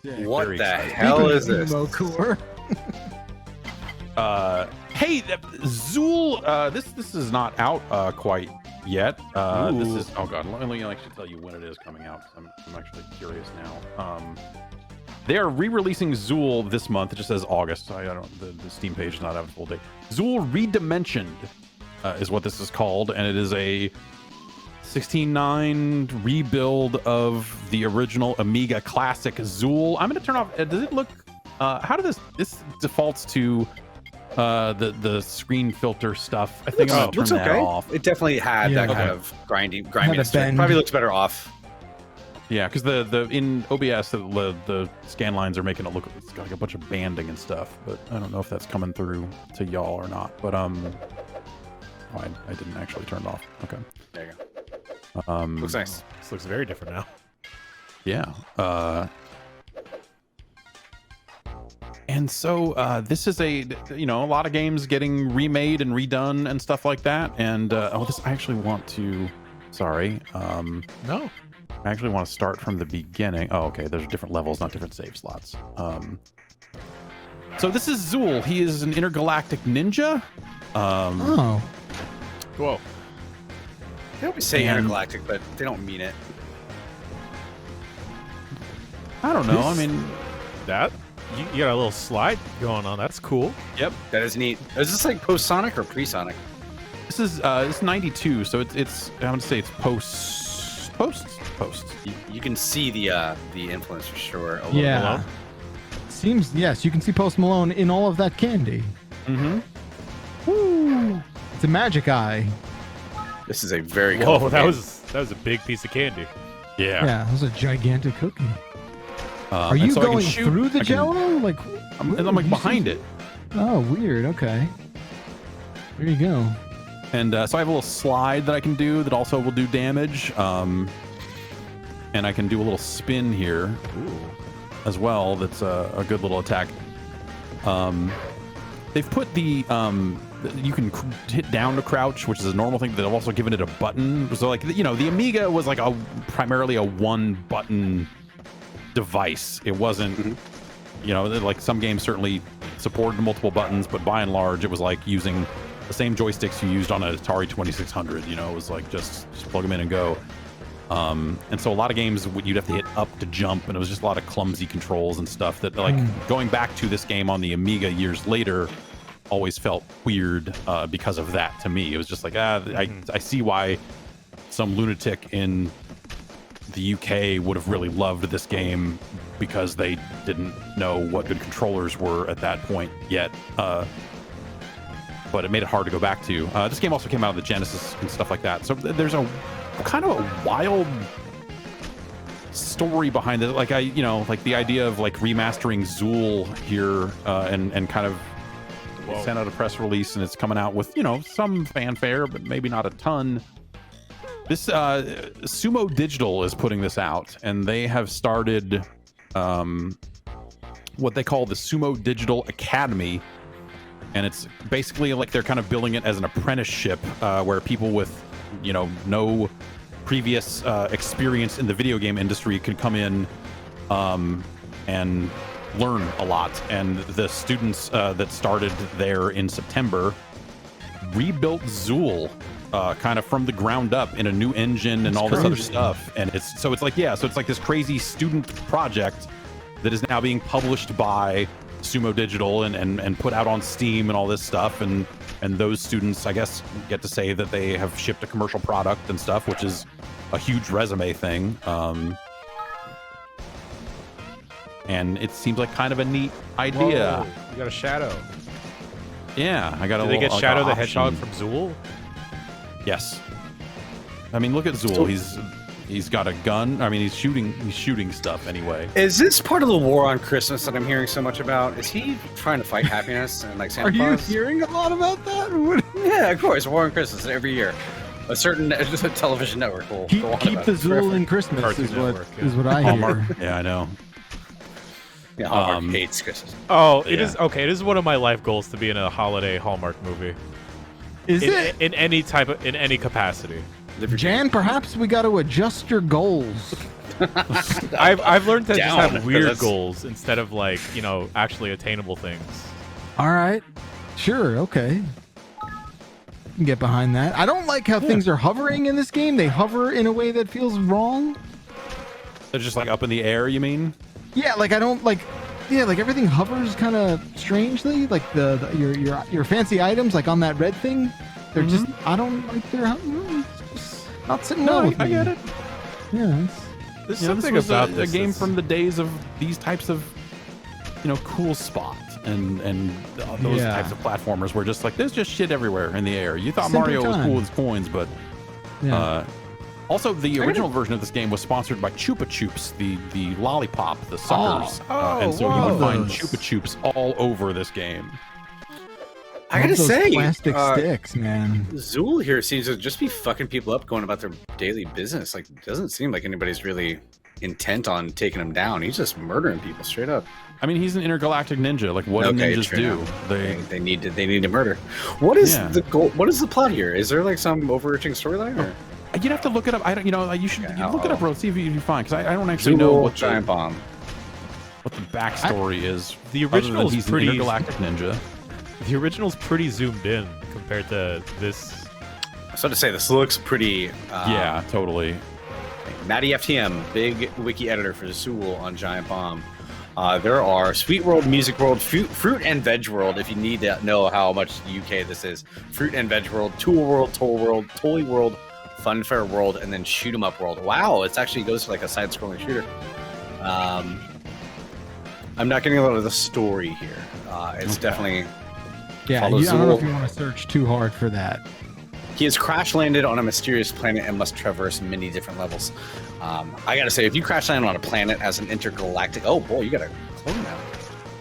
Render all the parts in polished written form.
What Very the excited. hell is this? Sumo core. Hey, Zool. This is not out quite yet. This is. Oh god, let me actually tell you when it is coming out. I'm actually curious now. They are re-releasing Zool this month. It just says August. I don't. The Steam page does not have a full date. Zool Redimensioned is what this is called, and it is a 16:9 rebuild of the original Amiga classic Zool. I'm going to turn off. Does it look? How did this defaults to the screen filter stuff? I think I'm going to turn that off. It definitely had that kind of griminess. Probably looks better off. Yeah, because the in OBS the scan lines are making it look, it's got like a bunch of banding and stuff, but I don't know if that's coming through to y'all or not. But I didn't actually turn it off. Okay. There you go. Looks nice. This looks very different now. Yeah. And so this is a lot of games getting remade and redone and stuff like that. And I actually want to. Sorry. No. I actually want to start from the beginning. Oh, okay. There's different levels, not different save slots. So this is Zool. He is an intergalactic ninja. Oh. Whoa. They always say intergalactic, but they don't mean it. I don't know. I mean, that you got a little slide going on. That's cool. Yep, that is neat. Is this like post Sonic or pre Sonic? This is it's 92, so it's I want to say it's post. You can see the influence for sure. A Yeah. Seems yes, you can see Post Malone in all of that candy. Mm-hmm. Woo! It's a magic eye. This is a very whoa. That was a big piece of candy. Yeah. Yeah, that was a gigantic cookie. Are you so going through the Jello? Like I'm like behind it. Oh, weird. Okay. There you go. And so I have a little slide that I can do that also will do damage. And I can do a little spin here as well. That's a good little attack. They've put the you can hit down to crouch, which is a normal thing. They've also given it a button. So like the Amiga was like primarily a one button device. It wasn't like some games certainly supported multiple buttons, but by and large it was like using the same joysticks you used on an Atari 2600. It was like just plug them in and go. And so a lot of games you'd have to hit up to jump, and it was just a lot of clumsy controls and stuff that like going back to this game on the Amiga years later always felt weird because of that to me. It was just like, I see why some lunatic in the UK would have really loved this game because they didn't know what good controllers were at that point yet. But it made it hard to go back to. This game also came out of the Genesis and stuff like that. So there's a kind of a wild story behind it. Like like the idea of like remastering Zool here and kind of sent out a press release, and it's coming out with some fanfare, but maybe not a ton. This Sumo Digital is putting this out, and they have started what they call the Sumo Digital Academy. And it's basically like they're kind of building it as an apprenticeship where people with, no previous experience in the video game industry can come in and learn a lot. And the students that started there in September rebuilt Zool kind of from the ground up in a new engine and all this other stuff. And it's like this crazy student project that is now being published by Sumo Digital and put out on Steam and all this stuff, and those students, I guess, get to say that they have shipped a commercial product and stuff, which is a huge resume thing. And it seems like kind of a neat idea. Whoa, you got a Shadow. Yeah, I got a. Did they get Shadow the Hedgehog from Zool? Yes. I mean, look at Zool. He's got a gun. I mean, he's shooting stuff anyway. Is this part of the war on Christmas that I'm hearing so much about? Is he trying to fight happiness and like Santa Claus? Are you hearing a lot about that? Yeah, of course. War on Christmas every year. A certain television network will keep go on the Zool in Christmas is what I hear. Yeah, I know. Yeah, Hallmark hates Christmas. Oh, it is okay. It is one of my life goals to be in a holiday Hallmark movie. Is it in any capacity? Jan, perhaps we got to adjust your goals. I've learned to just Down, have weird that's- goals instead of like actually attainable things. All right. Sure. Okay. Can get behind that. I don't like how things are hovering in this game. They hover in a way that feels wrong. They're just like up in the air, you mean? Yeah, like I don't like. Yeah, like everything hovers kind of strangely. Like your fancy items, like on that red thing, they're just. I don't like their. It's just not sitting well with me. I get it. Yeah. There's This something was about a this game that's- from the days of these types of, cool spots and those Yeah. types of platformers where just like there's just shit everywhere in the air. You thought Simple Mario was time. cool with his coins, but Yeah. also the original version of this game was sponsored by Chupa Chups, the lollipop, the suckers, and so you wow. would find Those. Chupa Chups all over this game. I gotta Love those say, plastic sticks, man. Zool here seems to just be fucking people up, going about their daily business. Like, it doesn't seem like anybody's really intent on taking him down. He's just murdering people straight up. I mean, he's an intergalactic ninja. Like, what do Okay, ninjas true do? enough. They They need to murder. What is Yeah. the goal? What is the plot here? Is there like some overarching storyline? Or? You'd have to look it up. I don't. You should Okay, look it up, I'll- bro. See if you find, because I don't actually know Zool what giant bomb. the backstory is. The other than original's he's pretty- an intergalactic ninja. The original's pretty zoomed in compared to this. So to say, this looks pretty. Yeah, totally. Matty FTM, big wiki editor for Zool on Giant Bomb. There are Sweet World, Music World, Fruit and Veg World, if you need to know how much UK this is. Fruit and Veg World, Tool World, Toy World, Funfair World, and then Shoot 'em Up World. Wow, it actually goes to like a side-scrolling shooter. I'm not getting a lot of the story here. It's definitely... Yeah, Follow I don't know Zool. if you want to search too hard for that. He has crash landed on a mysterious planet and must traverse many different levels. I gotta say, if you crash land on a planet as an intergalactic... Oh boy, you got a clone now.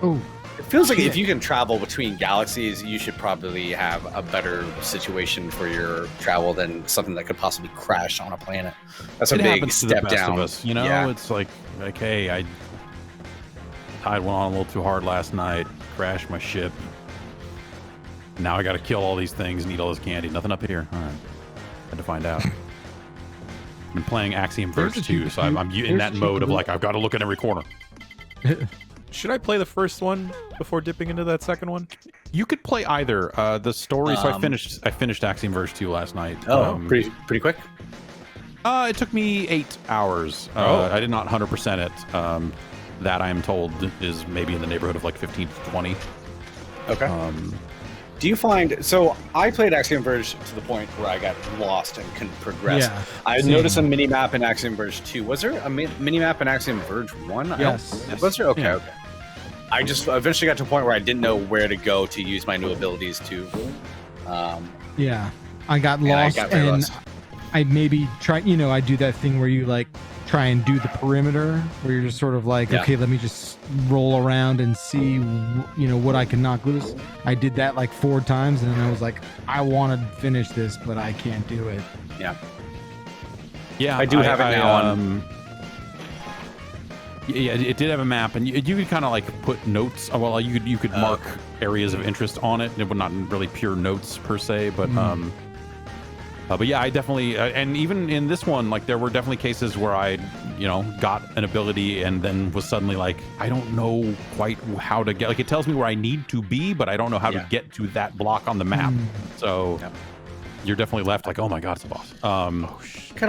Oh, It feels like Shit. if you can travel between galaxies, you should probably have a better situation for your travel than something that could possibly crash on a planet. That's a It big happens to the step best down. of us, you know. Yeah. It's like, hey, I tied one on a little too hard last night, crashed my ship. Now I got to kill all these things and eat all this candy. Nothing up here. All right, had to find out. I've been playing Axiom There's Verge a 2, cheap- so I'm in there's that a cheap mode of loot. like I've got to look at every corner. Should I play the first one before dipping into that second one? You could play either. The story. So Um, I finished Axiom Verge 2 last night. Oh, pretty quick. It took me 8 hours. Oh. I did not 100% it. That I am told is maybe in the neighborhood of like 15 to 20. Okay. Do you find... So, I played Axiom Verge to the point where I got lost and couldn't progress. Yeah, I same. noticed a mini-map in Axiom Verge 2. Was there a mini-map in Axiom Verge 1? Yes. Was there? Okay, Yeah. okay. I just eventually got to a point where I didn't know where to go to use my new abilities to... yeah. I got And I lost, got very and lost. I maybe try. I do that thing where you like try and do the perimeter, where you're just sort of like, Yeah. okay, let me just roll around and see, what I can knock loose. I did that like 4 times, and then I was like, I want to finish this, but I can't do it. Yeah. Yeah, I do have it now on- Yeah, it did have a map, and you could kind of like put notes. Well, you could mark areas of interest on it. It would not really pure notes per se, but but yeah, I definitely and even in this one, like there were definitely cases where I, got an ability and then was suddenly like, I don't know quite how to get. Like it tells me where I need to be, but I don't know how Yeah. to get to that block on the map. So. Yep. You're definitely left like, oh my god, it's a boss. kind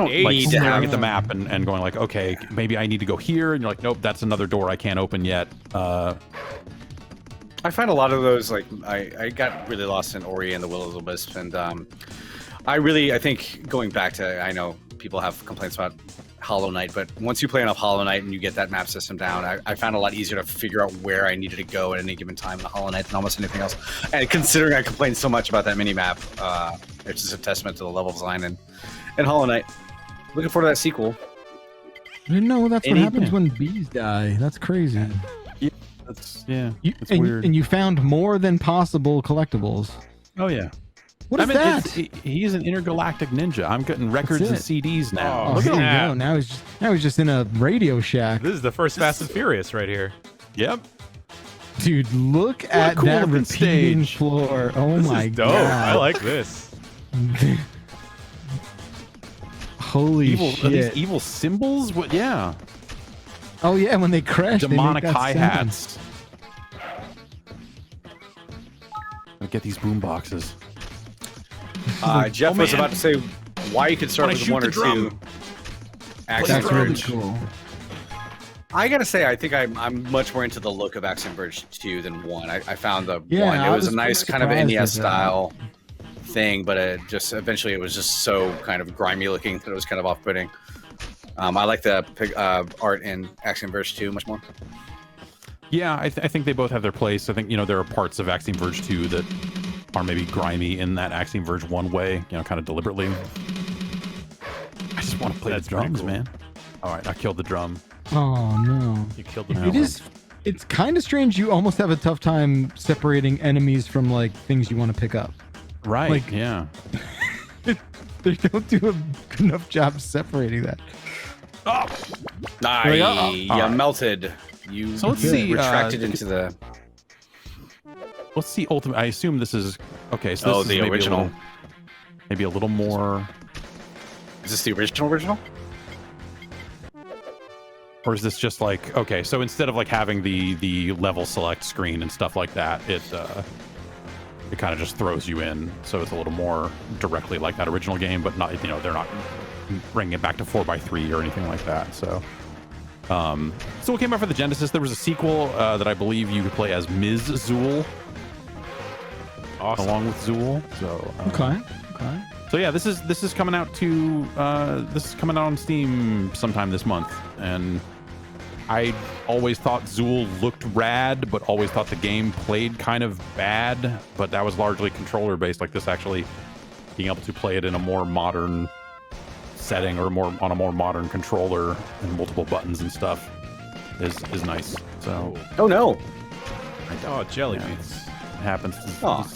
of Hey, Like need to staring have at the map and going like, okay, maybe I need to go here, and you're like, nope, that's another door I can't open yet. I find a lot of those, like, I got really lost in Ori and the Will of the Wisp, and I think going back to, I know people have complaints about Hollow Knight, but once you play enough Hollow Knight and you get that map system down, I found it a lot easier to figure out where I needed to go at any given time in the Hollow Knight than almost anything else. And considering I complained so much about that mini-map, it's just a testament to the level design in Hollow Knight. Looking forward to that sequel. I didn't know that's what Any- happens when bees die. That's crazy. That's It's weird. And you found more than possible collectibles. Oh yeah. What is that? He's an intergalactic ninja. I'm getting records and That's CDs now. Oh, Look here at we that. go. Now he's just in a Radio Shack. This is the first Fast and Furious right here. Yep. Dude, look at cool that looking repeating stage. floor. Oh This my is dope. god. I like this. Holy Evil, shit! are these evil symbols? What? Yeah. Oh yeah, when they crash, Demonic they make that hi-hats. Get these boom boxes. Jeff was about to say why you could start Wanna with shoot one the or drum. two. Sound. Action That's really Verge. cool. I gotta say, I think I'm much more into the look of Action Verge 2 than 1. I found the Yeah, 1. It I was a was nice pretty kind of surprised NES at that. style thing, but it just eventually it was just so kind of grimy looking that it was kind of off-putting. I like the art in Action Verge 2 much more. Yeah, I think they both have their place. I think, there are parts of Axiom Verge 2 that are maybe grimy in that Axiom Verge 1 way, kind of deliberately. I just want to play the drums, cool. man. All right, I killed the drum. Oh no! You killed the Yeah. It is. It's kind of strange. You almost have a tough time separating enemies from like things you want to pick up. Right, Like- yeah. They don't do a good enough job separating that. You Alright. melted. You So let's see, retracted into the... Let's see ultimate. I assume this is okay. So this Oh, is the maybe original. maybe a little more, Is this the original? or is this just like okay? So instead of like having the level select screen and stuff like that, it kind of just throws you in. So it's a little more directly like that original game, but not they're not bringing it back to 4x3 or anything like that. So. So it came out for the Genesis. There was a sequel that I believe you could play as Ms. Zool, Awesome. along with Zool. So Okay. So yeah, this is coming out to this is coming out on Steam sometime this month, and I always thought Zool looked rad, but always thought the game played kind of bad. But that was largely controller based. Like this, actually being able to play it in a more modern setting or more on a more modern controller and multiple buttons and stuff is nice. So Oh no! Oh, jelly Yeah. beans. it happens to Aw.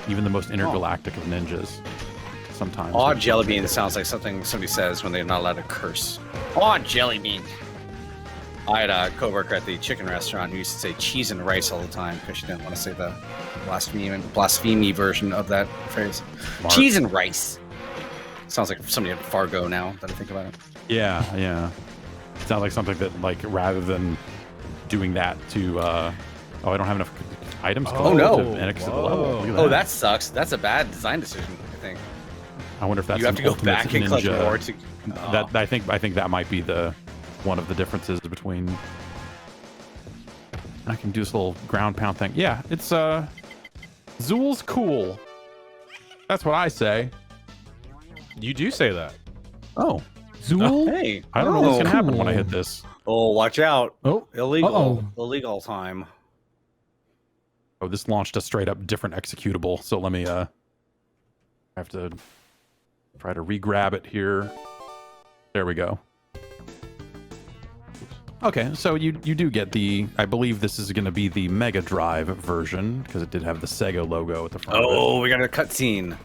even the most intergalactic of ninjas sometimes. Aw, jelly bean sounds like something somebody says when they're not allowed to curse. Aw, jelly bean. I had a coworker at the chicken restaurant who used to say cheese and rice all the time because she didn't want to say the blasphemy version of that phrase. Smart. Cheese and rice. Sounds like somebody at Fargo now that I think about it. Yeah. It sounds like something that, like, rather than doing that to, I don't have enough items Oh, no. to exit the level. Look at Oh, that sucks. That's a bad design decision, I think. I wonder if that's You have an to go ultimate back and collect ninja. more to... That I think that might be one of the differences between. I can do this little ground pound thing. Yeah, it's Zool's cool. That's what I say. You do say that. Oh, Zool. Hey, I don't know what's gonna happen cool. when I hit this. Oh, watch out. Oh, Illegal. Illegal time. Oh, this launched a straight up different executable. So let me I have to try to re-grab it here. There we go. Okay, so you do get the, I believe this is going to be the Mega Drive version because it did have the Sega logo at the front. Oh, we got a cutscene.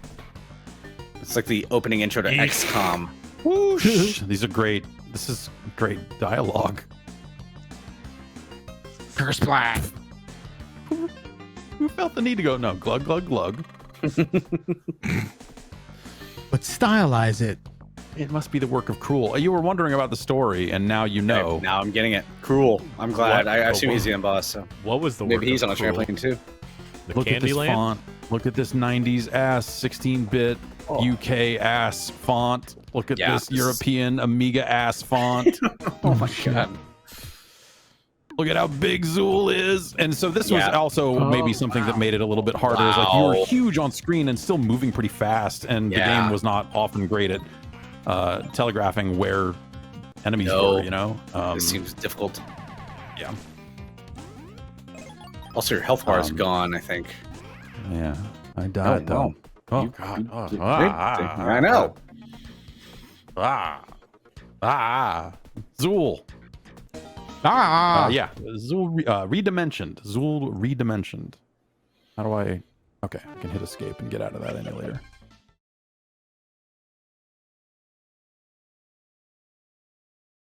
It's like the opening intro to XCOM. Whoosh. These are great. This is great dialogue. First blood. Who felt the need to go? No, glug glug glug. But stylize it. It must be the work of Cruel. You were wondering about the story, and now you know. Okay, now I'm getting it. Cruel. I'm glad. What? I assume he's the end boss, so What was the maybe word he's on of a Cruel? trampoline too. The Look at this Candyland? font. Look at this 90s ass 16-bit UK ass font. Look at Yeah, this this is- European Amiga ass font. Oh my god. Look at how big Zool is. And so this was Yeah. also maybe something that made it a little bit harder. Is like you were Wow. huge on screen and still moving pretty fast, and the Yeah. game was not often great at telegraphing where enemies No. were, you know? This seems difficult. Yeah. Also, your health bar is Um, gone, I think. Yeah. I died, though. wow. Oh, You- God. you Oh, did ah, great. ah, I know. Zool. Yeah. Zool Redimensioned. Zool Redimensioned. How do I... Okay, I can hit escape and get out of that emulator.